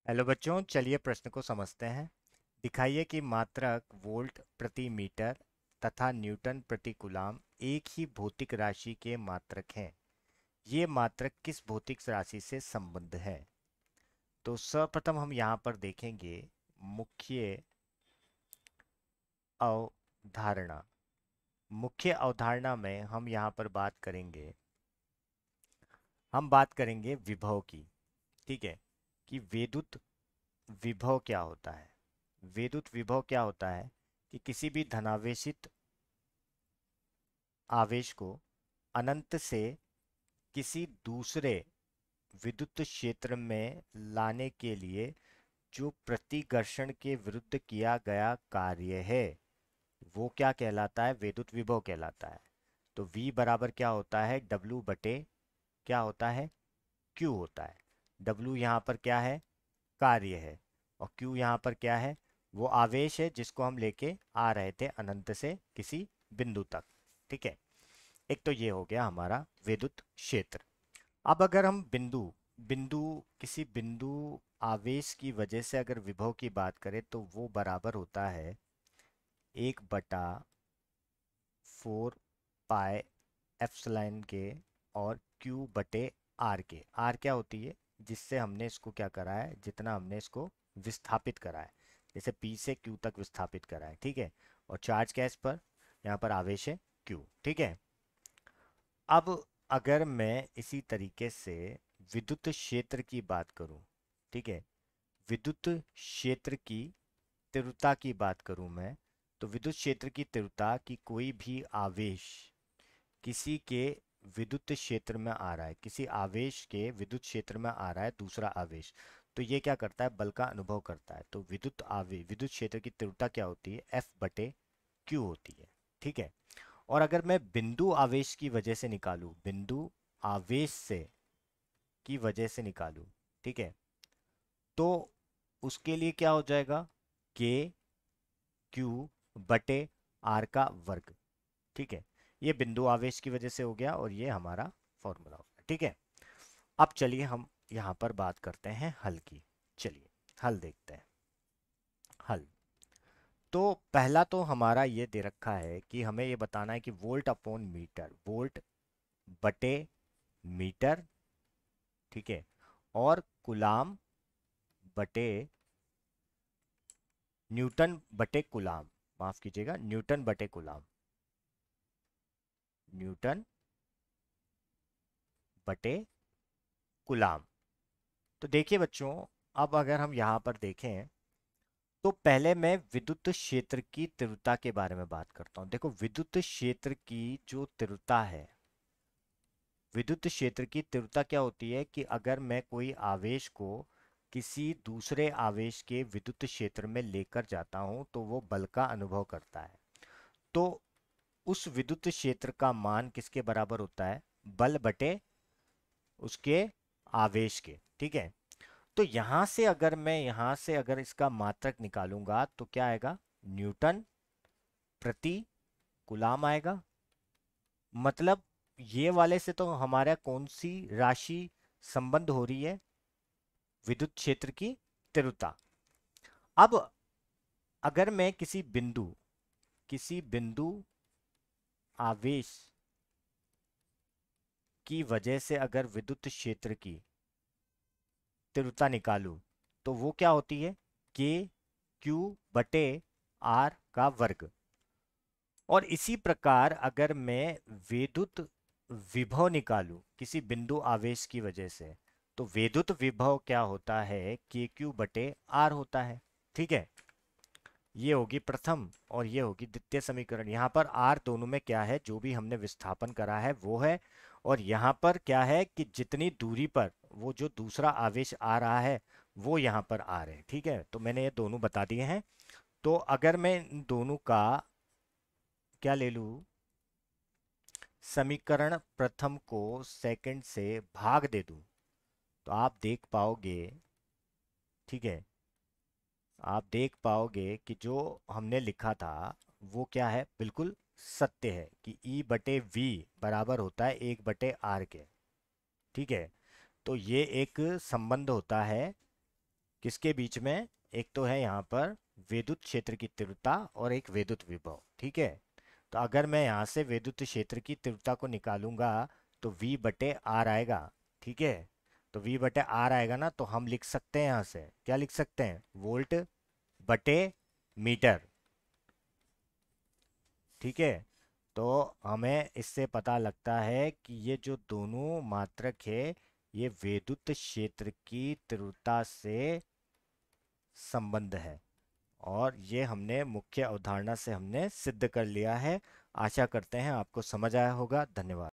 Hello बच्चों, चलिए प्रश्न को समझते हैं। दिखाइए कि मात्रक वोल्ट प्रति मीटर तथा न्यूटन प्रति कूलाम एक ही भौतिक राशि के मात्रक हैं। ये मात्रक किस भौतिक राशि से संबद्ध है? तो सर्वप्रथम हम यहाँ पर देखेंगे मुख्य अवधारणा। मुख्य अवधारणा में हम बात करेंगे विभव की। ठीक है, कि विद्युत विभव क्या होता है। विद्युत विभव क्या होता है कि किसी भी धनावेशित आवेश को अनंत से किसी दूसरे विद्युत क्षेत्र में लाने के लिए जो प्रतिकर्षण के विरुद्ध किया गया कार्य है, वो क्या कहलाता है? विद्युत विभव कहलाता है। तो V बराबर क्या होता है? W बटे क्या होता है? Q होता है। W यहाँ पर क्या है? कार्य है। और Q यहाँ पर क्या है? वो आवेश है जिसको हम लेके आ रहे थे अनंत से किसी बिंदु तक। ठीक है, एक तो ये हो गया हमारा विद्युत क्षेत्र। अब अगर हम बिंदु बिंदु किसी बिंदु आवेश की वजह से अगर विभव की बात करें तो वो बराबर होता है 1/4 पाई एप्सिलॉन के और Q बटे R के। R क्या होती है? जिससे हमने इसको क्या करा है, जितना हमने इसको विस्थापित करा है, जैसे P से Q तक विस्थापित करा है। ठीक है, और चार्ज क्या है इस पर? यहाँ पर आवेश है Q। ठीक है, अब अगर मैं इसी तरीके से विद्युत क्षेत्र की बात करूं, ठीक है, विद्युत क्षेत्र की तीव्रता की बात करूं मैं, तो विद्युत क्षेत्र की तीव्रता की कोई भी आवेश किसी के विद्युत क्षेत्र में आ रहा है, किसी आवेश के विद्युत क्षेत्र में आ रहा है दूसरा आवेश, तो ये क्या करता है? बल का अनुभव करता है। तो विद्युत क्षेत्र की तीव्रता क्या होती है? F बटे Q होती है। ठीक है, और अगर मैं बिंदु आवेश की वजह से निकालूं, बिंदु आवेश से की वजह से निकालूं, ठीक है, तो उसके लिए क्या हो जाएगा? के क्यू बटे आर का वर्ग। ठीक है, ये बिंदु आवेश की वजह से हो गया और ये हमारा फॉर्मूला हो गया। ठीक है, अब चलिए हम यहां पर बात करते हैं हल की। चलिए हल देखते हैं। हल तो पहला तो हमारा ये दे रखा है कि हमें ये बताना है कि वोल्ट अपॉन मीटर, वोल्ट बटे मीटर, ठीक है, और कुलाम बटे न्यूटन बटे कुलाम, माफ कीजिएगा, न्यूटन बटे कुलाम, न्यूटन बटे कुलाम। तो देखिए बच्चों, अब अगर हम यहाँ पर देखें तो पहले मैं विद्युत क्षेत्र की तीव्रता के बारे में बात करता हूँ। देखो, विद्युत क्षेत्र की जो तीव्रता है, विद्युत क्षेत्र की तीव्रता क्या होती है कि अगर मैं कोई आवेश को किसी दूसरे आवेश के विद्युत क्षेत्र में लेकर जाता हूं तो वो बल का अनुभव करता है। तो उस विद्युत क्षेत्र का मान किसके बराबर होता है? बल बटे उसके आवेश के। ठीक है, तो यहां से अगर इसका मात्रक निकालूंगा तो क्या आएगा? न्यूटन प्रति कूलाम आएगा। मतलब ये वाले से तो हमारा कौन सी राशि संबंध हो रही है? विद्युत क्षेत्र की तीव्रता। अब अगर मैं किसी बिंदु आवेश की वजह से अगर विद्युत क्षेत्र की तीव्रता निकालूं तो वो क्या होती है? के क्यू बटे आर का वर्ग। और इसी प्रकार अगर मैं विद्युत विभव निकालूं किसी बिंदु आवेश की वजह से, तो विद्युत विभव क्या होता है? के क्यू बटे आर होता है। ठीक है, ये होगी प्रथम और ये होगी द्वितीय समीकरण। यहाँ पर आर दोनों में क्या है? जो भी हमने विस्थापन करा है वो है। और यहाँ पर क्या है कि जितनी दूरी पर वो जो दूसरा आवेश आ रहा है वो यहाँ पर आ रहे हैं। ठीक है, तो मैंने ये दोनों बता दिए हैं। तो अगर मैं इन दोनों का क्या ले लूँ, समीकरण प्रथम को सेकंड से भाग दे दूं, तो आप देख पाओगे, ठीक है, आप देख पाओगे कि जो हमने लिखा था वो क्या है? बिल्कुल सत्य है कि E बटे V बराबर होता है 1/R के। ठीक है, तो ये एक संबंध होता है किसके बीच में? एक तो है यहाँ पर विद्युत क्षेत्र की तीव्रता और एक विद्युत विभव, ठीक है। तो अगर मैं यहाँ से विद्युत क्षेत्र की तीव्रता को निकालूंगा तो V बटे आर आएगा, ठीक है। तो V बटे आर आएगा ना, तो हम लिख सकते हैं यहाँ से, क्या लिख सकते हैं? वोल्ट बटे मीटर, ठीक है। तो हमें इससे पता लगता है कि ये जो दोनों मात्रक है ये विद्युत क्षेत्र की तीव्रता से संबंध है, और ये हमने मुख्य अवधारणा से हमने सिद्ध कर लिया है। आशा करते हैं आपको समझ आया होगा। धन्यवाद।